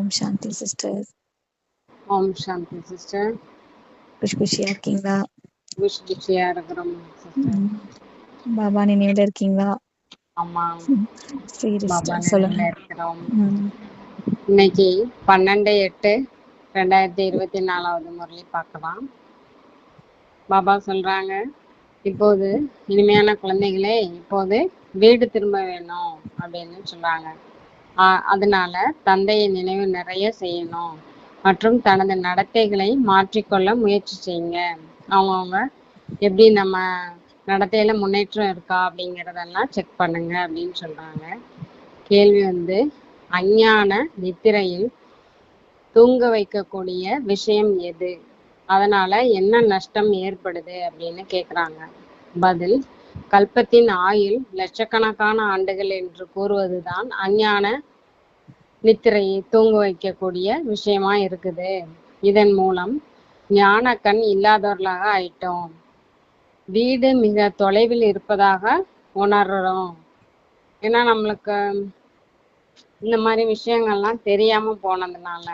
ஓம் சாந்தி sister. Om சாந்தி sister. குஷியா இருக்கீங்களா? குஷியா இருக்கிறோம் சிஸ்டர். பாபா நினைவுல இருக்கீங்களா? ஆமா, சரி பாபா சிஸ்டர் சொல்லுங்க. நினைவுல இருக்கிறோம். இன்னைக்கு 12/8/2024 முரளி பார்க்கலாம். பாபா சொல்றாங்க, இப்போது இனிமையான குழந்தைகளே, இப்போது வீடு திரும்ப வேணும் அப்படின்னு சொல்றாங்க. அதனால தந்தையை நினைவு நிறைய செய்யணும் மற்றும் தனது நடத்தைகளை மாற்றிக்கொள்ள முயற்சி செய்யுங்க. அவங்கவுங்க எப்படி நம்ம நடத்தையில முன்னேற்றம் இருக்கா அப்படிங்கிறதெல்லாம் செக் பண்ணுங்க அப்படின்னு சொல்றாங்க. கேள்வி அஞ்ஞான நித்திரையில் தூங்க வைக்கக்கூடிய விஷயம் எது? அதனால என்ன நஷ்டம் ஏற்படுது அப்படின்னு கேக்குறாங்க. பதில், கல்பத்தின் ஆயுள் லட்சக்கணக்கான ஆண்டுகள் என்று கூறுவதுதான் அஞ்ஞான நித்திரையை தூங்க வைக்கக்கூடிய விஷயமா இருக்குது. இதன் மூலம் ஞான கண் இல்லாதவர்களாக ஆயிட்டோம். வீடு மிக தொலைவில் இருப்பதாக உணர்றோம். ஏன்னா நம்மளுக்கு இந்த மாதிரி விஷயங்கள்லாம் தெரியாம போனதுனால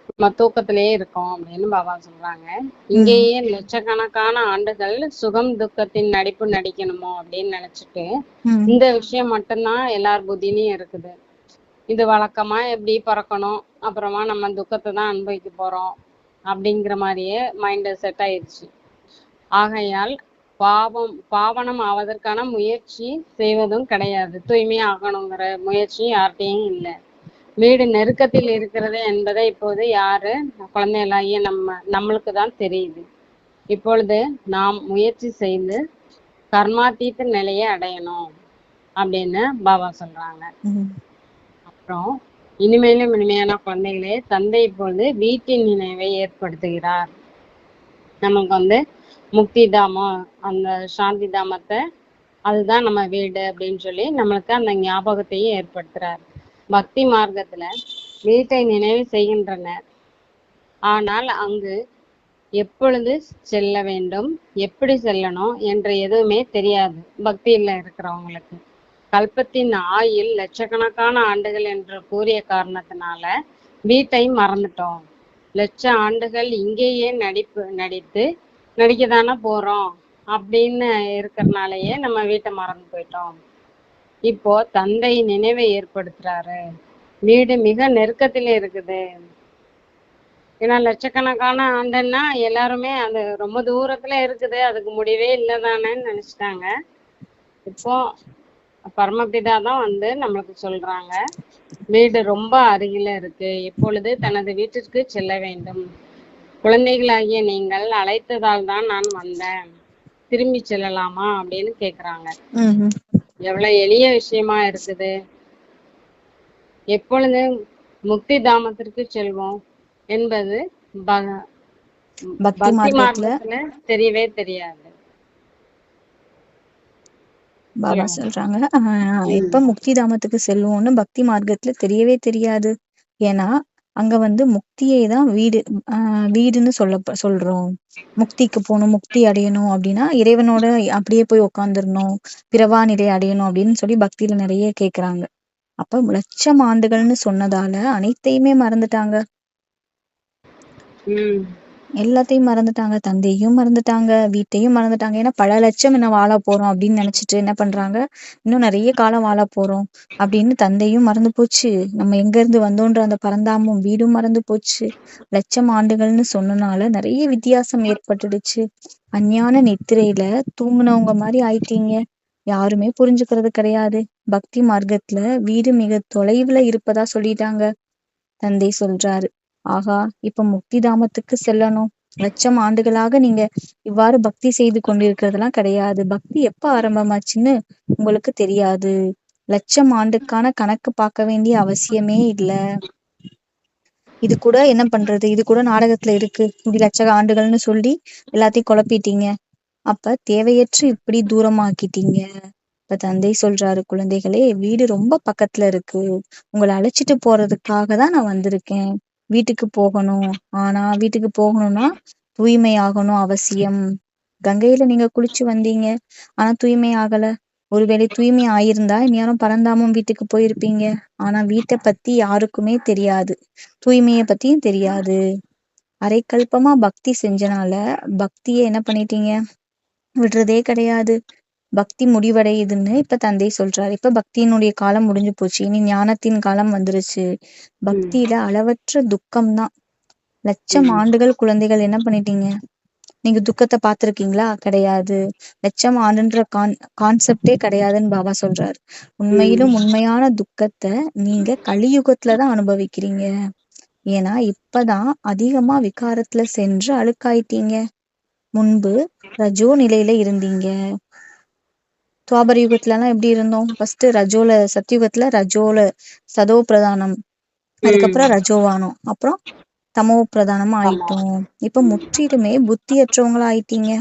நம்ம தூக்கத்திலேயே இருக்கோம் அப்படின்னு பாபா சொல்றாங்க. இங்கேயே லட்சக்கணக்கான ஆண்டுகள் சுகம் துக்கத்தின் நடிப்பு நடிக்கணுமோ அப்படின்னு நினைச்சிட்டு இந்த விஷயம் மட்டும்தான் எல்லார் புத்திலையும் இருக்குது. இது வழக்கமா எப்படி பிறக்கணும், அப்புறமா நம்ம துக்கத்தை தான் அனுபவிக்க போறோம் அப்படிங்கிற மாதிரியே மைண்ட் செட் ஆயிடுச்சு. ஆகையால் பாவனம் ஆவதற்கான முயற்சி செய்வதும் கிடையாது. தூய்மை ஆகணுங்கிற முயற்சி யார்கிட்டையும் இல்லை. வீடு நெருக்கத்தில் இருக்கிறது என்பதை இப்போது யாரு குழந்தைகளாகிய நம்மளுக்கு தான் தெரியுது. இப்பொழுது நாம் முயற்சி செய்து கர்மாத்தீத்த நிலையை அடையணும் அப்படின்னு பாபா சொல்றாங்க. அப்புறம் இனிமேலும் இனிமையான குழந்தைகளே, தந்தை இப்பொழுது வீட்டின் நினைவை ஏற்படுத்துகிறார். நமக்கு முக்தி தாமம், அந்த சாந்தி தாமத்தை, அதுதான் நம்ம வீடு அப்படின்னு சொல்லி நம்மளுக்கு அந்த ஞாபகத்தையும் ஏற்படுத்துறார். பக்தி மார்க்கத்துல வீட்டை நினைவு செய்கின்றனர். ஆனால் அங்கு எப்பொழுது செல்ல வேண்டும், எப்படி செல்லணும் என்று எதுவுமே தெரியாது பக்தியில இருக்கிறவங்களுக்கு. கல்பத்தின் ஆயுள் லட்சக்கணக்கான ஆண்டுகள் என்று கூறிய காரணத்தினால வீட்டை மறந்துட்டோம். லட்ச ஆண்டுகள் இங்கேயே நடிக்கதானே போறோம் அப்படின்னு இருக்கிறதுனாலயே நம்ம வீட்டை மறந்து போயிட்டோம். இப்போ தந்தை நினைவை ஏற்படுத்துறாரு. வீடு மிக நெருக்கத்துல இருக்குது. ஏன்னா லட்சக்கணக்கான ஆண்டுன்னா எல்லாருமே அது ரொம்ப தூரத்துல இருக்குது, அதுக்கு முடிவே இல்லைதானேன்னு நினைச்சிட்டாங்க. இப்போ பரமபிதா தான் நம்மளுக்கு சொல்றாங்க, வீடு ரொம்ப அருகில இருக்கு, இப்பொழுது தனது வீட்டிற்கு செல்ல வேண்டும். குழந்தைகளாகிய நீங்கள் அழைத்ததால் தான் நான் வந்தேன், திரும்பி செல்லலாமா அப்படின்னு கேக்குறாங்க. எவ்வளவு எளிய விஷயமா இருக்குது. எப்பொழுது முக்தி தாமத்திற்கு செல்வோம் என்பது பக்தி மார்க்கத்துல தெரியவே தெரியாது. பாபா சொல்றாங்க, எப்ப முக்தி தாமத்துக்கு செல்வோம்னு பக்தி மார்க்கத்துல தெரியவே தெரியாது. ஏன்னா அங்க முக்தியை தான் வீடுன்னு சொல்றோம். முக்திக்கு போகணும், முக்தி அடையணும் அப்படின்னா இறைவனோட அப்படியே போய் உட்காந்துடணும், பிறவா நிலை அடையணும் அப்படின்னு சொல்லி பக்தியில நிறைய கேக்குறாங்க. அப்ப லட்சம் ஆண்டுகள்னு சொன்னதால அனைத்தையுமே மறந்துட்டாங்க. எல்லாத்தையும் மறந்துட்டாங்க, தந்தையும் மறந்துட்டாங்க, வீட்டையும் மறந்துட்டாங்க. ஏன்னா பல லட்சம் என்ன வாழ போறோம் அப்படின்னு நினைச்சிட்டு என்ன பண்றாங்க, இன்னும் நிறைய காலம் வாழ போறோம் அப்படின்னு தந்தையும் மறந்து போச்சு, நம்ம எங்க இருந்து வந்தோன்ற அந்த பரந்தாமும் வீடும் மறந்து போச்சு. லட்சம் ஆண்டுகள்னு சொன்னனால நிறைய வித்தியாசம் ஏற்பட்டுடுச்சு. அஞ்ஞான நித்திரையில தூங்குனவங்க மாதிரி ஆயிட்டீங்க. யாருமே புரிஞ்சுக்கிறது கிடையாது. பக்தி மார்க்கத்துல வீடு மிக தொலைவுல இருப்பதா சொல்லிட்டாங்க. தந்தை சொல்றாரு, ஆகா இப்ப முக்தி தாமத்துக்கு செல்லணும். லட்சம் ஆண்டுகளாக நீங்க இவ்வாறு பக்தி செய்து கொண்டிருக்கிறதெல்லாம் கிடையாது. பக்தி எப்ப ஆரம்பமாச்சுன்னு உங்களுக்கு தெரியாது. லட்சம் ஆண்டுக்கான கணக்கு பார்க்க வேண்டிய அவசியமே இல்ல. இது கூட என்ன பண்றது, இது கூட நாடகத்துல இருக்கு. இப்படி லட்ச ஆண்டுகள்னு சொல்லி எல்லாத்தையும் குழப்பிட்டீங்க. அப்ப தேவையற்று இப்படி தூரமாக்கிட்டீங்க. இப்ப தந்தை சொல்றாரு, குழந்தைகளே, வீடு ரொம்ப பக்கத்துல இருக்கு, உங்களை அழைச்சிட்டு போறதுக்காக தான் நான் வந்திருக்கேன். வீட்டுக்கு போகணும். ஆனா வீட்டுக்கு போகணும்னா தூய்மை ஆகணும் அவசியம். கங்கையில நீங்க குளிச்சு வந்தீங்க, ஆனா தூய்மை ஆகல. ஒருவேளை தூய்மை ஆயிருந்தா இந்நேரம் பரந்தாமம் வீட்டுக்கு போயிருப்பீங்க. ஆனா வீட்டை பத்தி யாருக்குமே தெரியாது, தூய்மைய பத்தியும் தெரியாது. அரைக்கல்பமா பக்தி செஞ்சனால பக்தியை என்ன பண்ணிட்டீங்க, விடுறதே கிடையாது. பக்தி முடிவடையுதுன்னு இப்ப தந்தை சொல்றாரு. இப்ப பக்தியினுடைய காலம் முடிஞ்சு போச்சு, இனி ஞானத்தின் காலம் வந்துருச்சு. பக்தியில அளவற்ற துக்கம் தான். லட்சம் ஆண்டுகள் குழந்தைகள் என்ன பண்ணிட்டீங்க, நீங்க துக்கத்தை பார்த்திருக்கீங்களா? கிடையாது. லட்சம் ஆண்டுன்ற கான்செப்டே கிடையாதுன்னு பாபா சொல்றாரு. உண்மையிலும் உண்மையான துக்கத்தை நீங்க கலியுகத்துலதான் அனுபவிக்கிறீங்க. ஏன்னா இப்பதான் அதிகமா விகாரத்துல சென்று அழுக்காயிட்டீங்க. முன்பு ரஜோ நிலையில இருந்தீங்க. துவாபர யுகத்துல எல்லாம் எப்படி இருந்தோம்? ஃபர்ஸ்ட் ரஜோல, சத்தியுகத்துல ரஜோல சதோ பிரதானம், அதுக்கப்புறம் ரஜோவானோம், அப்புறம் தமோ பிரதானமா ஆயிட்டோம். இப்ப முற்றிலுமே புத்தியற்றவங்களா ஆயிட்டீங்க.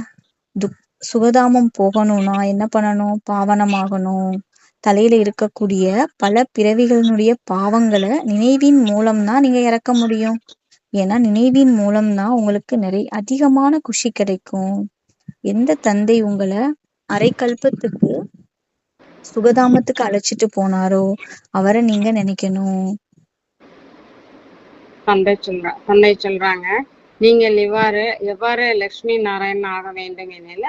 சுகதாமம் போகணும்னா என்ன பண்ணணும்? பாவனமாகணும். தலையில இருக்கக்கூடிய பல பிறவிகளினுடைய பாவங்களை நினைவின் மூலம்தான் நீங்க இறக்க முடியும். ஏன்னா நினைவின் மூலம்தான் உங்களுக்கு நிறைய அதிகமான குஷி கிடைக்கும். எந்த தந்தை உங்களை அரைக்கல்பத்துக்கு சுகதாமத்துக்கு அழைச்சிட்டு போனாரோ அவரை நீங்க நினைக்கணும். தந்தை சொல்றாங்க, நீங்கள் எவ்வாறு லட்சுமி நாராயணன் ஆக வேண்டும் எனில்,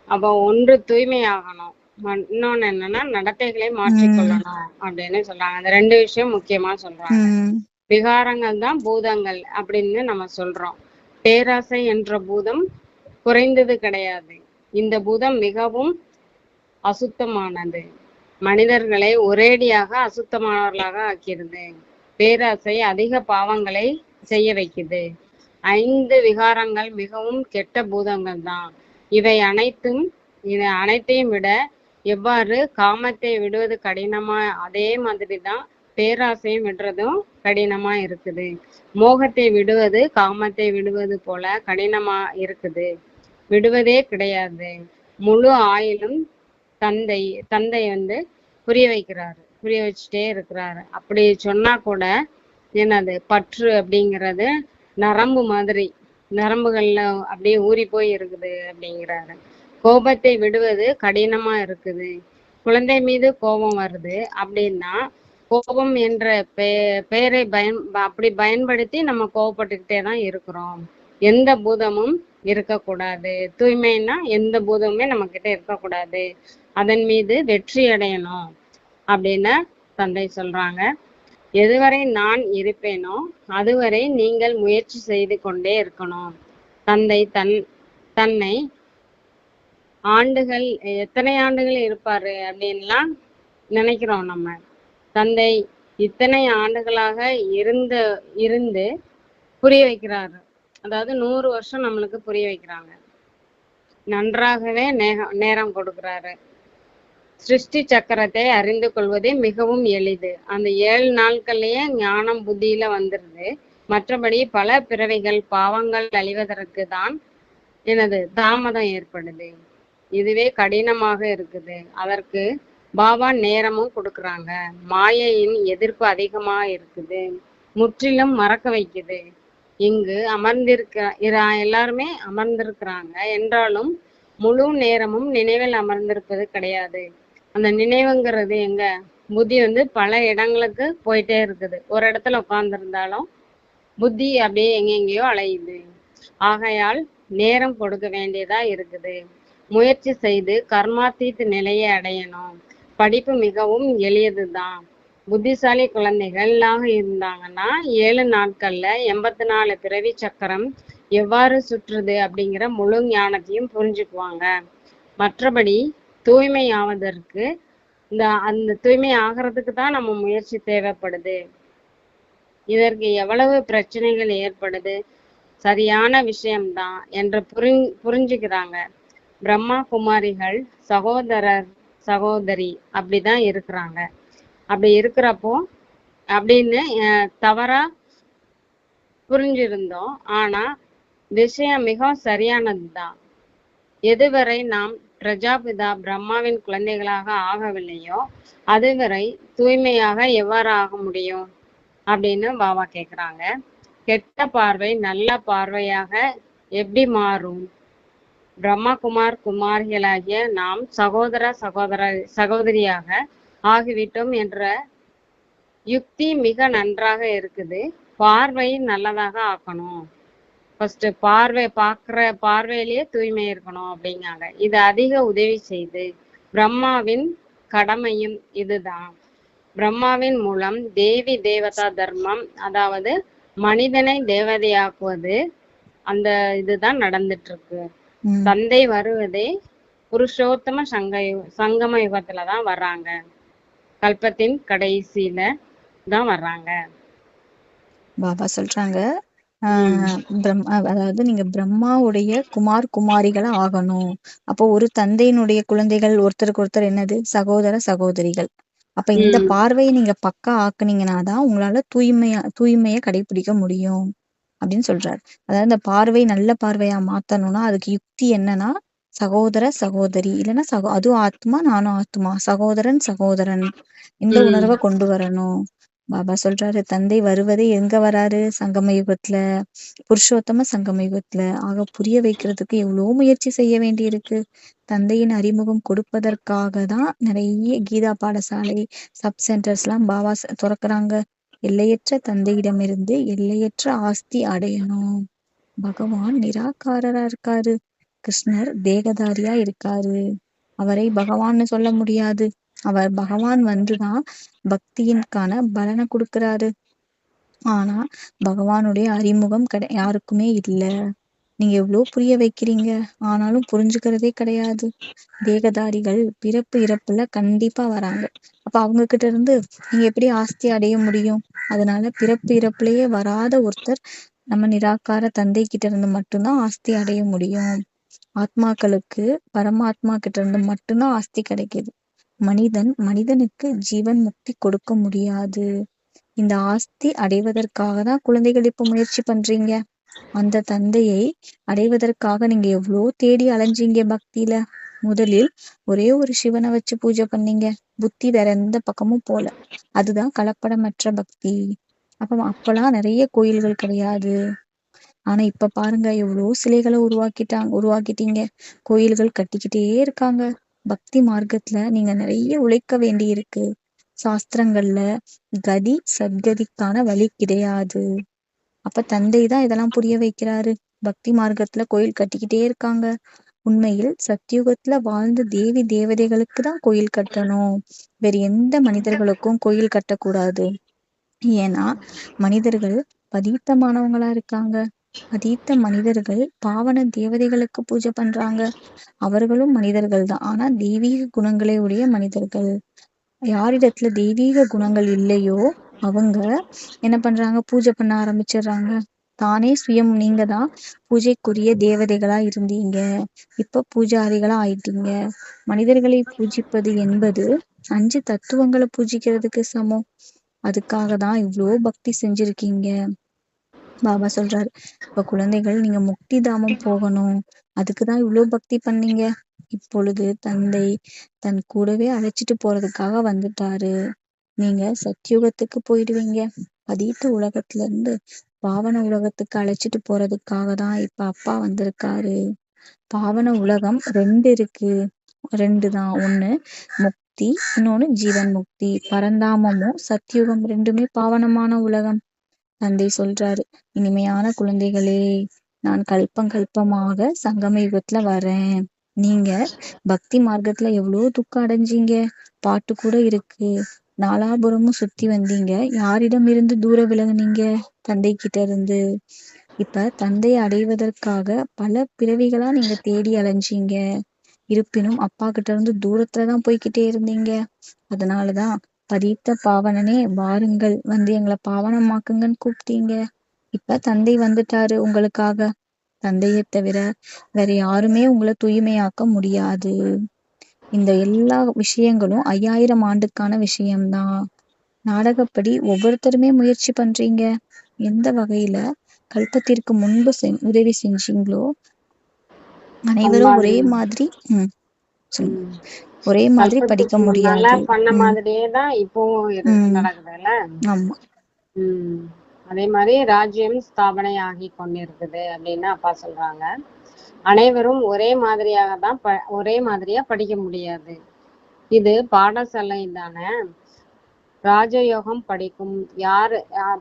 அப்ப ஒன்று தூய்மை ஆகணும், இன்னொன்னு என்னன்னா நடத்தைகளை மாற்றிக்கொள்ளணும் அப்படின்னு சொல்றாங்க. அந்த ரெண்டு விஷயம் முக்கியமா சொல்றாங்க. விகாரங்கள் தான் பூதங்கள் அப்படின்னு நம்ம சொல்றோம். பேராசை என்ற பூதம் குறைந்தது கிடையாது. இந்த பூதம் மிகவும் அசுத்தமானது. மனிதர்களை ஒரேடியாக அசுத்தமானவர்களாக ஆக்கிறது. பேராசை அதிக பாவங்களை செய்ய வைக்குது. 5 விகாரங்கள் மிகவும் கெட்ட பூதங்கள் தான். இதை அனைத்தையும் விட எவ்வாறு காமத்தை விடுவது கடினமா, அதே மாதிரிதான் பேராசையும் விடுறதும் கடினமா இருக்குது. மோகத்தை விடுவது காமத்தை விடுவது போல கடினமா இருக்குது, விடுவதே கிடையாது. முழு ஆயிலும் தந்தை புரிய வைக்கிறாரு, புரிய வச்சுட்டே இருக்கிறாரு. அப்படி சொன்னா கூட என்னது, பற்று அப்படிங்கிறது நரம்பு மாதிரி, நரம்புகள்ல அப்படியே ஊறி போய் இருக்குது அப்படிங்கிறாரு. கோபத்தை விடுவது கடினமா இருக்குது. குழந்தை மீது கோபம் வருது அப்படின்னா கோபம் என்ற பெயரை அப்படி பயன்படுத்தி நம்ம கோபப்பட்டுக்கிட்டே தான் இருக்கிறோம். எந்த பூதமும் இருக்கக்கூடாது. தூய்மைன்னா எந்த பூதமுமே நம்ம கிட்ட இருக்கக்கூடாது. அதன் மீது வெற்றி அடையணும் அப்படின்னு தந்தை சொல்றாங்க. எதுவரை நான் இருப்பேனோ அதுவரை நீங்கள் முயற்சி செய்து கொண்டே இருக்கணும். தந்தை தன்னை ஆண்டுகள், எத்தனை ஆண்டுகள் இருப்பாரு அப்படின்லாம் நினைக்கிறோம் நம்ம. தந்தை இத்தனை ஆண்டுகளாக இருந்து புரிய வைக்கிறாரு. அதாவது 100 வருஷம் நம்மளுக்கு புரிய வைக்கிறாங்க. நன்றாகவே நேரம் கொடுக்கிறாரு. சிருஷ்டி சக்கரத்தை அறிந்து கொள்வதே மிகவும் எளிது. அந்த 7 நாட்கள்லயே ஞானம் புத்தியில வந்துருது. மற்றபடி பல பிறவிகள் பாவங்கள் அழிவதற்கு தான் தாமதம் ஏற்படுது. இதுவே கடினமாக இருக்குது. அதற்கு பாபா நேரமும் கொடுக்குறாங்க. மாயையின் எதிர்ப்பு அதிகமா இருக்குது, முற்றிலும் மறக்க வைக்குது. இங்கு எல்லாருமே அமர்ந்திருக்கிறாங்க என்றாலும் முழு நேரமும் நினைவில் அமர்ந்திருப்பது கிடையாது. அந்த நினைவுங்கிறது எங்க, புத்தி பல இடங்களுக்கு போயிட்டே இருக்குது. ஒரு இடத்துல உட்கார்ந்துருந்தாலும் புத்தி அப்படியே எங்கெங்கேயோ அலையுது. ஆகையால் நேரம் கொடுக்க வேண்டியதா இருக்குது. முயற்சி செய்து கர்மாத்தீத் நிலையை அடையணும். படிப்பு மிகவும் எளியதுதான். புத்திசாலி குழந்தைகளாக இருந்தாங்கன்னா 7 நாட்கள்ல 84 பிறவி சக்கரம் எவ்வாறு சுற்றுது அப்படிங்கிற முழு ஞானத்தையும் புரிஞ்சுக்குவாங்க. மற்றபடி தூய்மை ஆவதற்கு அந்த தூய்மை ஆகிறதுக்கு தான் நம்ம முயற்சி தேவைப்படுது. இதற்கு எவ்வளவு பிரச்சனைகள் ஏற்படுது, சரியான விஷயம்தான் என்று புரிஞ்சுக்கிறாங்க. பிரம்மா குமாரிகள் சகோதரர் சகோதரி அப்படிதான் இருக்கிறாங்க. அப்படி இருக்கிறப்போ அப்படின்னு தவறா புரிஞ்சிருந்தோம். ஆனா விஷயம் மிகவும் சரியானதுதான். எதுவரை நாம் பிரஜாபிதா பிரம்மாவின் குழந்தைகளாக ஆகவில்லையோ அதுவரை தூய்மையாக எவ்வாறு ஆக முடியும் அப்படின்னு பாபா கேக்குறாங்க. கெட்ட பார்வை நல்ல பார்வையாக எப்படி மாறும்? பிரம்மகுமார் குமாரிகளாகிய நாம் சகோதரியாக ஆகிவிட்டோம் என்ற யுக்தி மிக நன்றாக இருக்குது. பார்வை நல்லதாக ஆக்கணும். ஃபர்ஸ்ட் பார்வையிலேயே தூய்மை இருக்கணும் அப்படிங்காங்க. இது அதிக உதவி செய்து. பிரம்மாவின் கடமையும் இதுதான். பிரம்மாவின் மூலம் தேவி தேவதா தர்மம், அதாவது மனிதனை தேவதையாக்குவது, அந்த இதுதான் நடந்துட்டு இருக்கு. தந்தை வருவதே புருஷோத்தம சங்கம யுகத்துலதான் வர்றாங்க. கல்பத்தின் கடைசியில தான் வர்றாங்க. பாபா சொல்றாங்க, அதாவது நீங்க பிரம்மாவுடைய குமாரிகளா ஆகணும். அப்போ ஒரு தந்தையினுடைய குழந்தைகள் ஒருத்தருக்கு ஒருத்தர் என்னது, சகோதர சகோதரிகள். அப்ப இந்த பார்வையை நீங்க பக்கா ஆக்குனீங்கன்னாதான் உங்களால தூய்மைய கடைபிடிக்க முடியும் அப்படின்னு சொல்றாரு. அதாவது இந்த பார்வை நல்ல பார்வையா மாத்தணும்னா அதுக்கு யுக்தி என்னன்னா, சகோதர சகோதரி இல்லைன்னா அதுவும் ஆத்மா நானும் ஆத்மா, சகோதரன் இந்த உணர்வை கொண்டு வரணும். பாபா சொல்றாரு, தந்தை வருவதே எங்க வராரு, சங்கம யுகத்துல, புருஷோத்தம சங்கம யுகத்துல. ஆக புரிய வைக்கிறதுக்கு எவ்வளவு முயற்சி செய்ய வேண்டி இருக்கு. தந்தையின் அறிமுகம் கொடுப்பதற்காக தான் நிறைய கீதா பாடசாலை, சப் சென்டர்ஸ் எல்லாம் பாபா திறக்கிறாங்க. எல்லையற்ற தந்தையிடமிருந்து எல்லையற்ற ஆஸ்தி அடையணும். பகவான் நிராகாரரா இருக்காரு, கிருஷ்ணர் தேகதாரியா இருக்காரு. அவரை பகவான்னு சொல்ல முடியாது. அவர் பகவான் வந்துதான் பக்தியின்கான பலனை கொடுக்கிறாரு. ஆனா பகவானுடைய அறிமுகம் யாருக்குமே இல்ல. நீங்க எவ்வளவு புரிய வைக்கிறீங்க, ஆனாலும் புரிஞ்சுக்கிறதே கிடையாது. தேகதாரிகள் பிறப்பு இறப்புல கண்டிப்பா வராங்க. அப்ப அவங்க கிட்ட இருந்து நீங்க எப்படி ஆஸ்தி அடைய முடியும்? அதனால பிறப்பு இறப்புலயே வராத ஒருத்தர் நம்ம நிராகார தந்தை கிட்ட இருந்து மட்டும்தான் ஆஸ்தி அடைய முடியும். ஆத்மாக்களுக்கு பரமாத்மா கிட்ட இருந்து மட்டும்தான் ஆஸ்தி கிடைக்குது. மனிதனுக்கு ஜீவன் முக்தி கொடுக்க முடியாது. இந்த ஆஸ்தி அடைவதற்காக தான் குழந்தைகள் இப்ப முயற்சி பண்றீங்க. அந்த தந்தையை அடைவதற்காக நீங்க எவ்வளோ தேடி அலைஞ்சீங்க பக்தியில. முதலில் ஒரே ஒரு சிவனை வச்சு பூஜை பண்ணீங்க, புத்தி வேற எந்த பக்கமும் போல. அதுதான் கலப்படமற்ற பக்தி. அப்பெல்லாம் நிறைய கோயில்கள் கிடையாது. ஆனா இப்ப பாருங்க, எவ்வளோ சிலைகளை உருவாக்கிட்டீங்க, கோயில்கள் கட்டிக்கிட்டே இருக்காங்க. பக்தி மார்க்கத்துல நீங்க நிறைய உழைக்க வேண்டி இருக்கு. சாஸ்திரங்கள்ல கதி சத்கதிக்கான வழி கிடையாது. அப்ப தந்தை தான் இதெல்லாம் புரிய வைக்கிறாரு. பக்தி மார்க்கத்துல கோயில் கட்டிக்கிட்டே இருக்காங்க. உண்மையில் சத்தியுகத்துல வாழ்ந்த தேவி தேவதைகளுக்கு தான் கோயில் கட்டணும், வேற எந்த மனிதர்களுக்கும் கோயில் கட்டக்கூடாது. ஏன்னா மனிதர்கள் பதீத்தமானவங்களா இருக்காங்க. பதீத்த மனிதர்கள் பாவன தேவதைகளுக்கு பூஜை பண்றாங்க. அவர்களும் மனிதர்கள் தான், ஆனா தெய்வீக குணங்களை உடைய மனிதர்கள். யாரிடத்துல தெய்வீக குணங்கள் இல்லையோ அவங்க என்ன பண்றாங்க, பூஜை பண்ண ஆரம்பிச்சிடுறாங்க. தானே சுயம் நீங்க தான் பூஜைக்குரிய தேவதைகளா இருந்தீங்க, இப்ப பூஜாரிகளா ஆயிட்டீங்க. மனிதர்களை பூஜிப்பது என்பது 5 தத்துவங்களை பூஜிக்கிறதுக்கு சமம். அதுக்காக தான் இவ்வளோ பக்தி செஞ்சிருக்கீங்க. பாபா சொல்றாரு, இப்ப குழந்தைகள் நீங்க முக்தி தாமம் போகணும், அதுக்குதான் இவ்வளவு பக்தி பண்ணீங்க. இப்பொழுது தந்தை தன் கூடவே அழைச்சிட்டு போறதுக்காக வந்துட்டாரு. நீங்க சத்தியுகத்துக்கு போயிடுவீங்க. பதீத்த உலகத்துல இருந்து பாவன உலகத்துக்கு அழைச்சிட்டு போறதுக்காக தான் இப்ப அப்பா வந்திருக்காரு. பாவன உலகம் 2 இருக்கு, 2 தான். ஒண்ணு முக்தி, இன்னொன்னு ஜீவன் முக்தி. பரந்தாமமும் சத்தியுகம் ரெண்டுமே பாவனமான உலகம். தந்தை சொல்றாரு, இனிமையான குழந்தைகளே, நான் கல்பமாக சங்கம யுகத்துல வரேன். நீங்க பக்தி மார்க்கத்துல எவ்வளவு துக்கம் அடைஞ்சீங்க. பாட்டு கூட இருக்கு, நாலாபுரமும் சுத்தி வந்தீங்க, யாரிடம் இருந்து தூர விலகுனீங்க, தந்தை கிட்ட இருந்து. இப்ப தந்தையை அடைவதற்காக பல பிறவிகளா நீங்க தேடி அலைஞ்சீங்க. இருப்பினும் அப்பா கிட்ட இருந்து தூரத்துலதான் போய்கிட்டே இருந்தீங்க. அதனாலதான் பதீத்த பாவனனே வாருங்கள், வந்து எங்களை பாவனமாக்குங்கன்னு கூப்பிட்டீங்க. இப்ப தந்தை வந்துட்டாரு உங்களுக்காக. தந்தையை தவிர வேற யாருமே உங்களை தூய்மையாக்க முடியாது. இந்த எல்லா விஷயங்களும் 5000 ஆண்டுக்கான விஷயம்தான். நாடகப்படி ஒவ்வொருத்தருமே முயற்சி பண்றீங்க. எந்த வகையில கல்பத்திற்கு முன்பு உதவி செஞ்சீங்களோ அனைவரும் ஒரே மாதிரி ஒரே மாதிரி படிக்க முடியாது. பண்ண மாதிரியே தான் இப்பவும் நடக்குதுல்ல. ஆமா, அதே மாதிரி ராஜ்யம் ஸ்தாபனை ஆகி கொண்டிருக்குது அப்படின்னு அப்பா சொல்றாங்க. அனைவரும் ஒரே மாதிரியா படிக்க முடியாது. இது பாடசாலை தானே. ராஜயோகம்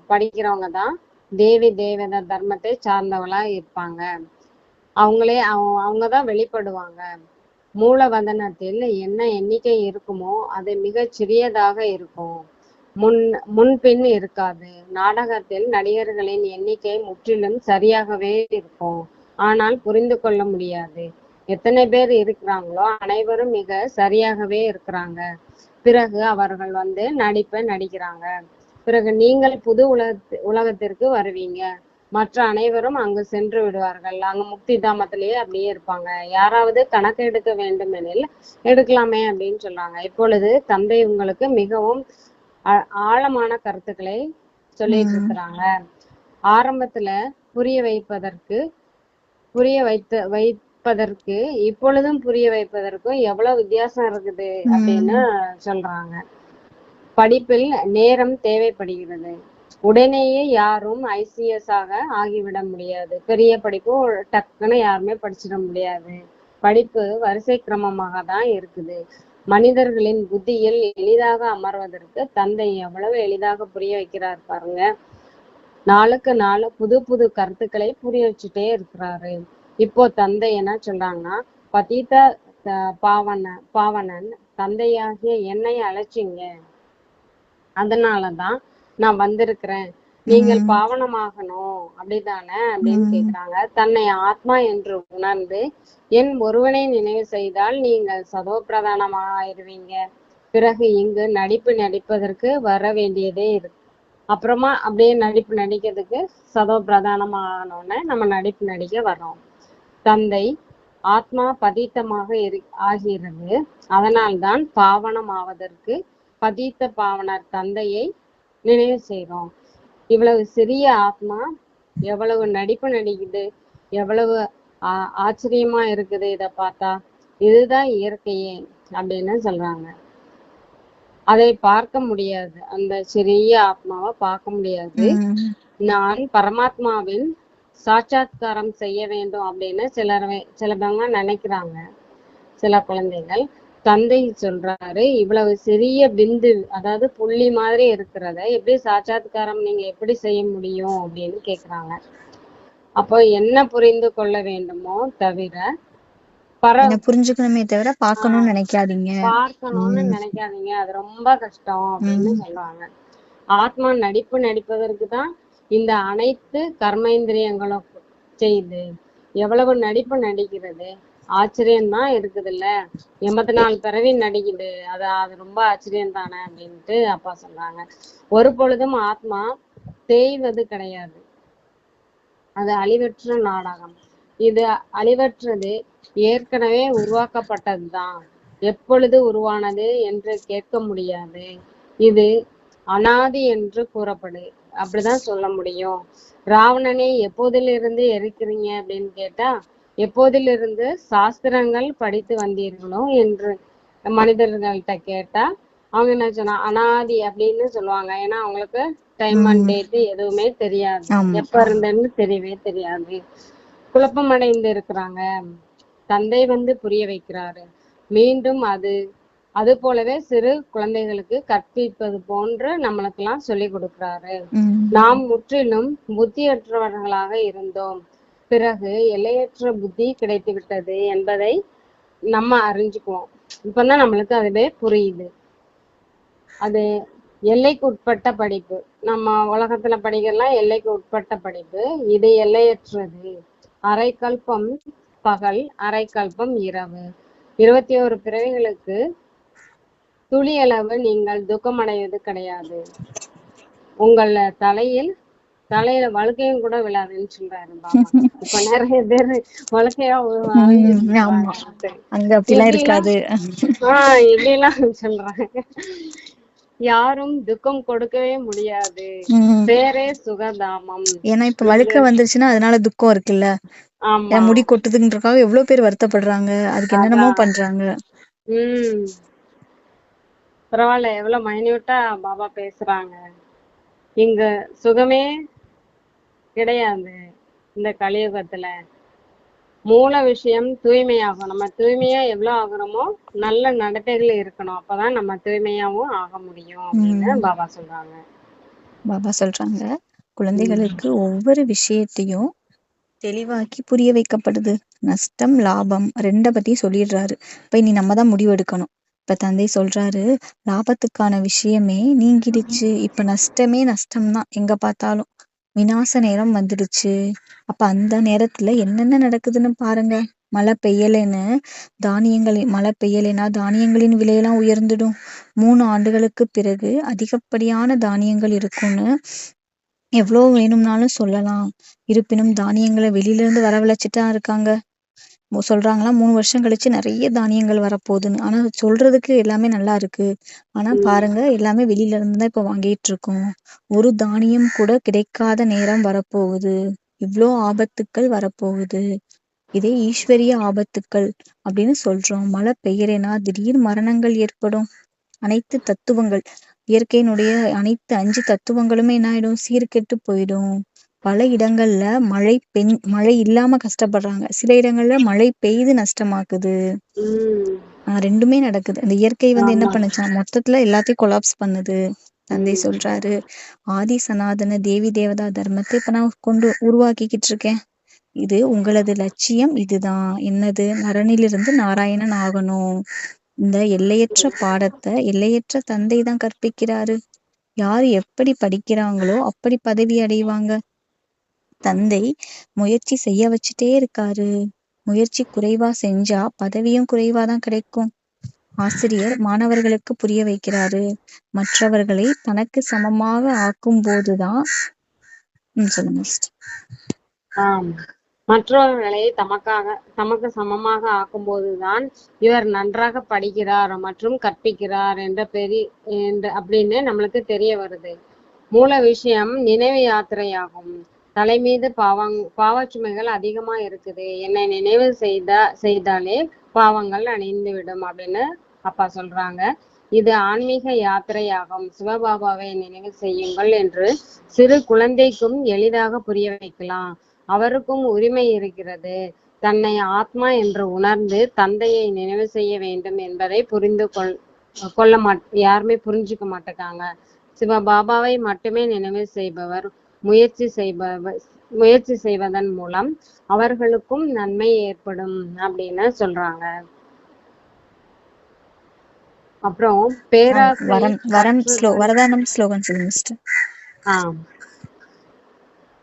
படிக்கிறவங்க தான் தேவி தேவத தர்மத்தை சார்ந்தவளா இருப்பாங்க. அவங்கதான் வெளிப்படுவாங்க. மூலவதனத்தில் என்ன எண்ணிக்கை இருக்குமோ அது மிகச் சிறியதாக இருக்கும். முன்பின் இருக்காது. நாடகத்தில் நடிகர்களின் எண்ணிக்கை முற்றிலும் சரியாகவே இருக்கும். ஆனால் புரிந்து கொள்ள முடியாது. எத்தனை பேர் இருக்கிறாங்களோ அனைவரும் மிக சரியாகவே இருக்கிறாங்க. பிறகு அவர்கள் நடிக்கிறாங்க. பிறகு நீங்கள் புது உலகத்திற்கு வருவீங்க. மற்ற அனைவரும் அங்கு சென்று விடுவார்கள். அங்க முக்தி தாமத்திலேயே அப்படியே இருப்பாங்க. யாராவது கணக்கு எடுக்க வேண்டும் எனில் எடுக்கலாமே அப்படின்னு சொல்றாங்க. இப்பொழுது தந்தை உங்களுக்கு மிகவும் ஆழமான கருத்துக்களை சொல்லிட்டு இருக்கிறாங்க. ஆரம்பத்துல வைப்பதற்கு இப்பொழுதும் புரிய வைப்பதற்கும் எவ்வளவு வித்தியாசம் இருக்குது அப்படின்னு சொல்றாங்க. படிப்பில் நேரம் தேவைப்படுகிறது. உடனேயே யாரும் ஐசிஎஸ் ஆக ஆகிவிட முடியாது. பெரிய படிப்பும் டக்குன்னு யாருமே படிச்சிட முடியாது. படிப்பு வரிசை கிரமமாக தான் இருக்குது. மனிதர்களின் புத்தியில் எளிதாக அமர்வதற்கு தந்தை எவ்வளவு எளிதாக புரிய வைக்கிறார் பாருங்க. நாளுக்கு நாள் புது புது கருத்துக்களை புரிய வச்சுட்டே இருக்கிறாரு. இப்போ தந்தை என்ன சொல்றாங்கன்னா, பதீத பாவனன் தந்தையாகிய என்னை அழைச்சிங்க, அதனாலதான் நான் வந்திருக்கிறேன். நீங்கள் பாவனமாகணும் அப்படித்தானே அப்படின்னு கேக்குறாங்க. தன்னை ஆத்மா என்று உணர்ந்து என் ஒருவனை நினைவு செய்தால் நீங்கள் சதோ பிரதானமாயிருவீங்க. பிறகு இங்கு நடிப்பதற்கு வர வேண்டியதே இருக்கு. அப்புறமா அப்படியே நடிக்கிறதுக்கு சதோ பிரதானமானோன்னு நம்ம நடிக்க வர்றோம். தந்தை ஆத்மா பதீத்தமாக ஆகிறது. அதனால்தான் பாவனம் ஆவதற்கு பதீத்த பாவனர் தந்தையை நினைவு செய்றோம். இவ்வளவு சிறிய ஆத்மா எவ்வளவு நடிக்குது, எவ்வளவு ஆச்சரியமா இருக்குது. இத பார்த்தா இதுதான் இயற்கையே அப்படின்னு சொல்றாங்க. அதை பார்க்க முடியாது. அந்த சிறிய ஆத்மாவை பார்க்க முடியாது. நான் பரமாத்மாவின் சாட்சாத்காரம் செய்ய வேண்டும் அப்படின்னு சிலவங்க நினைக்கிறாங்க. சில குழந்தைகள். தந்தை சொல்றாரு, இவ்வளவு சிறிய பிந்து, அதாவது புள்ளி மாதிரி இருக்கிறத எப்படி சாட்சாத்காரம் நீங்க எப்படி செய்ய முடியும் அப்படின்னு கேக்குறாங்க. அப்போ என்ன புரிந்து கொள்ள வேண்டுமோ தவிர புரிஞ்சுக்கணுமே தவிர பார்க்கணும்னு நினைக்காதீங்க. அது ரொம்ப கஷ்டம் அப்படின்னு சொல்றாங்க. ஆத்மா நடிப்பதற்கு தான் இந்த அனைத்து கர்மேந்திரியங்களும் செய்து எவ்வளவு நடிக்கிறது. ஆச்சரியம்தான் இருக்குது இல்ல. 84 பிறவி நடிக்குது. அது ரொம்ப ஆச்சரியம் தானே அப்படின்ட்டு அப்பா சொல்றாங்க. ஒரு பொழுதும் ஆத்மா தேய்வது கிடையாது. அது அழிவற்ற நாடகம். இது அழிவற்றது, ஏற்கனவே உருவாக்கப்பட்டதுதான். எப்பொழுது உருவானது என்று கேட்க முடியாது. இது அனாதி என்று அப்படிதான் சொல்ல முடியும். ராவணனை எப்போதிலிருந்து எரிக்கிறீங்க அப்படின்னு கேட்டா, எப்போதிலிருந்து சாஸ்திரங்கள் படித்து வந்தீர்களோ என்று மனிதர்கள்ட்ட கேட்டா அவங்க என்ன சொன்னா அனாதி அப்படின்னு சொல்லுவாங்க. ஏன்னா அவங்களுக்கு டைம் அண்ட் டேட் எதுவுமே தெரியாது. எப்ப இருந்தேன்னு தெரியவே தெரியாது. குழப்பம் அடைந்து இருக்கிறாங்க. தந்தை புரிய வைக்கிறாரு. மீண்டும் அது போலவே சிறு குழந்தைகளுக்கு கற்பிப்பது போன்று நம்மளுக்கெல்லாம் சொல்லி கொடுக்கிறாரு. நாம் முற்றிலும் புத்தியற்றவர்களாக இருந்தோம். பிறகு எல்லையற்ற புத்தி கிடைத்து விட்டது என்பதை நம்ம அறிஞ்சுக்குவோம். இப்பதான் நம்மளுக்கு அதுவே புரியுது. அது எல்லைக்கு உட்பட்ட படிப்பு. நம்ம உலகத்துல படிக்கலாம் எல்லைக்கு உட்பட்ட படிப்பு. இது எல்லையற்றது. அரை கல்பம் பகல், அரை கல்பம் இரவு. 21 பிறவிகளுக்கு துளியளவு நீங்கள் துக்கமடைவது கிடையாது. உங்கள தலையில வழுக்கையும் கூட விழாதுன்னு சொல்றாரு பாபா. இப்ப நிறைய பேரு வழுக்கையா இப்படிலாம் சொல்றாங்க. யாரும் துக்கம் கொடுக்கவே முடியாது. பேரே சுகதாமம். ஏன்னா இப்ப வழுக்க வந்துருச்சுன்னா அதனால துக்கம் இருக்குல்ல. முடி கொட்டுதுன்றதுக்காக எவ்வளவு பேர் வருத்தப்படுறாங்க. அதுக்கு என்னென்னமோ பண்றாங்க. பரவாயில்ல, எவ்வளவு மைன்யூட்டா பாபா பேசுறாங்க. இங்க சுகமே கிடையாது இந்த கலியுகத்துல. மூல விஷயம் தூய்மையாகும். நம்ம தூய்மையா எவ்வளவு ஆகுறோமோ நல்ல நடத்தைகள் இருக்கணும். அப்பதான் நம்ம தூய்மையாவும் ஆக முடியும் அப்படின்னு உம் பாபா சொல்றாங்க. பாபா சொல்றாங்க, குழந்தைகளுக்கு ஒவ்வொரு விஷயத்தையும் தெளிவாக்கி புரிய வைக்கப்படுது. நஷ்டம் லாபம் ரெண்ட பத்தி சொல்லிடுறாரு. இப்ப இனி நம்ம தான் முடிவு எடுக்கணும். இப்ப தந்தை சொல்றாரு, லாபத்துக்கான விஷயமே நீங்கிடுச்சு, இப்ப நஷ்டமே நஷ்டம்தான். எங்க பார்த்தாலும் விநாச நேரம் வந்துடுச்சு. அப்ப அந்த நேரத்துல என்னென்ன நடக்குதுன்னு பாருங்க. மழை பெய்யலைன்னு மழை பெய்யலைன்னா தானியங்களின் விலையெல்லாம் உயர்ந்துடும். 3 ஆண்டுகளுக்கு பிறகு அதிகப்படியான தானியங்கள் இருக்கும்னு எவ்வளோ வேணும்னாலும் சொல்லலாம். இருப்பினும் தானியங்களை வெளியில இருந்து வரவழைச்சிட்டா இருக்காங்க. சொல்றாங்களாம் 3 வருஷம் கழிச்சு நிறைய தானியங்கள் வரப்போகுதுன்னு. ஆனா சொல்றதுக்கு எல்லாமே நல்லா இருக்கு. ஆனா பாருங்க, எல்லாமே வெளியில இருந்து தான் இப்ப வாங்கிட்டு இருக்கோம். ஒரு தானியம் கூட கிடைக்காத நேரம் வரப்போகுது. இவ்ளோ ஆபத்துக்கள் வரப்போகுது. இதே ஈஸ்வரிய ஆபத்துக்கள் அப்படின்னு சொல்றோம். மழை பெய்யலைன்னா திடீர் மரணங்கள் ஏற்படும். அனைத்து தத்துவங்கள், இயற்கையினுடைய அனைத்து 5 தத்துவங்களுமே என்ன ஆயிடும், சீர்கெட்டு போயிடும். பல இடங்கள்ல மழை இல்லாம கஷ்டப்படுறாங்க. சில இடங்கள்ல மழை பெய்து நஷ்டமாக்குது. ரெண்டுமே நடக்குது. அந்த இயற்கை என்ன பண்ணுச்சா, மொத்தத்துல எல்லாத்தையும் கொலாப்ஸ் பண்ணுது. தந்தை சொல்றாரு, ஆதி சனாதன தேவி தேவதா தர்மத்தை இப்ப நான் உருவாக்கிக்கிட்டு இருக்கேன். இது உங்களது லட்சியம் இதுதான். என்னது? நரனிலிருந்து நாராயணன் ஆகணும். இந்த எல்லையற்ற பாடத்தை எல்லையற்ற தந்தை தான் கற்பிக்கிறாரு. யார் எப்படி படிக்கிறாங்களோ அப்படி பதவி அடைவாங்க. தந்தை முயற்சி செய்ய வச்சுட்டே இருக்காரு. முயற்சி குறைவா செஞ்சா பதவியும் குறைவாதான் கிடைக்கும். ஆசிரியர் மாணவர்களுக்கு புரிய வைக்கிறாரு. மற்றவர்களை தனக்கு சமமாக ஆக்கும் போதுதான் சொல்லுங்க. மற்றவர்களை தமக்கு சமமாக ஆக்கும்போதுதான் இவர் நன்றாக படிக்கிறார் மற்றும் கற்பிக்கிறார் அப்படின்னு நம்மளுக்கு தெரிய வருது. மூல விஷயம் நினைவு யாத்திரையாகும். தலை மீது பாவச்சுமைகள் அதிகமா இருக்குது. என்னை நினைவு செய்தாலே பாவங்கள் அணிந்துவிடும் அப்படின்னு அப்பா சொல்றாங்க. இது ஆன்மீக யாத்திரையாகும். சிவபாபாவை நினைவு செய்யுங்கள் என்று சிறு குழந்தைக்கும் எளிதாக புரிய வைக்கலாம். அவருக்கும் உரிமை இருக்கிறது. தன்னை ஆத்மா என்று உணர்ந்து தந்தையை நினைவு செய்ய வேண்டும் என்பதை யாருமே புரிஞ்சுக்க மாட்டேங்காங்க. சிவபாபாவை மட்டுமே நினைவு செய்பவர் முயற்சி செய்வதன் மூலம் அவர்களுக்கும் நன்மை ஏற்படும் அப்படின்னு சொல்றாங்க. அப்புறம் வரதானம் ஸ்லோகன் சொல்லுங்க.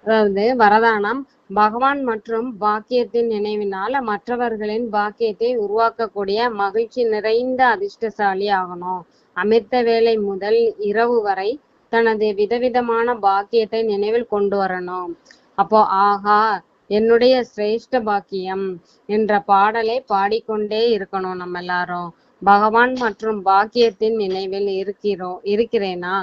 அதாவது வரதானம், பகவான் மற்றும் பாக்கியத்தின் நினைவினால் மற்றவர்களின் பாக்கியத்தை உருவாக்கக்கூடிய மகிழ்ச்சி நிறைந்த அதிர்ஷ்டசாலி ஆகணும். அமிர்த வேலை முதல் இரவு வரை தனது விதவிதமான பாக்கியத்தை நினைவில் கொண்டு வரணும். அப்போ ஆஹா என்னுடைய சிரேஷ்ட பாக்கியம் என்ற பாடலை பாடிக்கொண்டே இருக்கணும். நம்ம எல்லாரும் பகவான் மற்றும் பாக்கியத்தின் நினைவில் இருக்கிறேனா,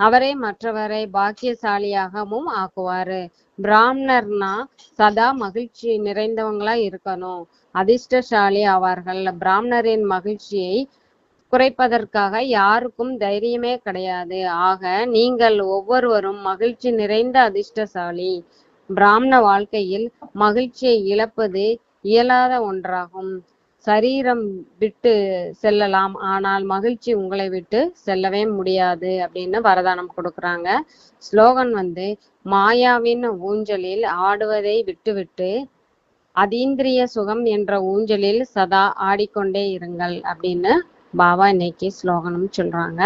அவரே மற்றவரை பாக்கியசாலியாகவும் ஆக்குவாரு. பிராமணர்னா சதா மகிழ்ச்சி நிறைந்தவங்களா இருக்கணும், அதிர்ஷ்டசாலி ஆவார்கள். பிராமணரின் மகிழ்ச்சியை குறைப்பதற்காக யாருக்கும் தைரியமே கிடையாது. ஆக நீங்கள் ஒவ்வொருவரும் மகிழ்ச்சி நிறைந்த அதிர்ஷ்டசாலி. பிராமண வாழ்க்கையில் மகிழ்ச்சியை இழப்பது இயலாத ஒன்றாகும். சரீரம் விட்டு செல்லலாம், ஆனால் மகிழ்ச்சி உங்களை விட்டு செல்லவே முடியாது அப்படின்னு வரதானம் கொடுக்குறாங்க. ஸ்லோகன் மாயாவின் ஊஞ்சலில் ஆடுவதை விட்டுவிட்டு அதீந்திரிய சுகம் என்ற ஊஞ்சலில் சதா ஆடிக்கொண்டே இருங்கள் அப்படின்னு பாபா இன்னைக்கு ஸ்லோகனும் சொல்றாங்க.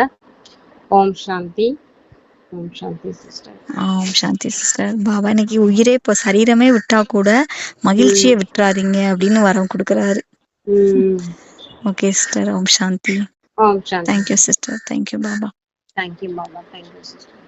ஓம் சாந்தி. ஓம் சாந்தி சிஸ்டர். ஓம் சாந்தி சிஸ்டர். பாபா இன்னைக்கு உயிரே இப்போ சரீரமே விட்டா கூட மகிழ்ச்சியை விட்டுறாதீங்க அப்படின்னு வரம் கொடுக்குறாரு. Okay sister. Om Shanti. Om Shanti. Thank you sister. Thank you Baba. Thank you Baba. Thank you sister.